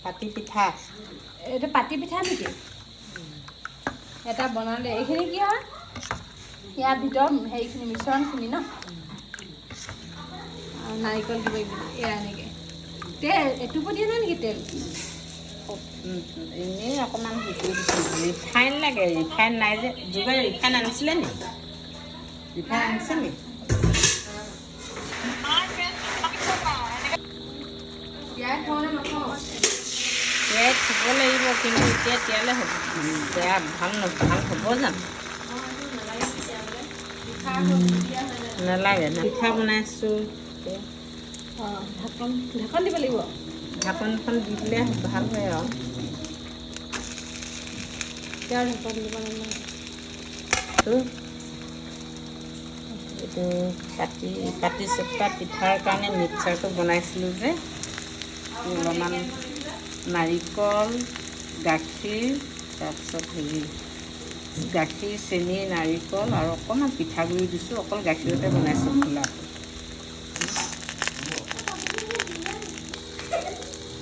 পাতি পিঠা এটা পাতি পিঠা নেকি এটা বনালে এইখিনি কি হয় ইয়াৰ ভিতৰত হেৰিখিনি মিশ্ৰণখিনি ন নাৰিকল কিবা এয়া এনেকৈ তেল এটুকু দিয়ে নেকি তেল এনেই অকণমান শিকি দিছোঁ ৰিফাইন লাগে ৰিফাইন নাই যে যোগে ৰিফাইন আনিছিলে নি ৰিফাইন আনিছে নি তিয়াই থওঁ নে নথওঁ তিয়াই থ'ব লাগিব কিন্তু এতিয়া তিয়ালে বেয়া ভাল হ'ব জানো নালাগে পিঠা বনাইছোঁ অঁ ঢাকন দিব লাগিব ঢাকনখন দি দিলে ভাল হয় আৰু তেতিয়াও ঢাকন দিব নালাগে এইটো পাতি চেপটা পিঠাৰ কাৰণে মিক্সাৰটো বনাইছিলোঁ যে অলপমান নাৰিকল গাখীৰ তাৰপিছত গাখীৰ চেনি নাৰিকল আৰু অকণমান পিঠাগুড়ি দিছোঁ অকল গাখীৰতে বনাইছোঁ খোলাটো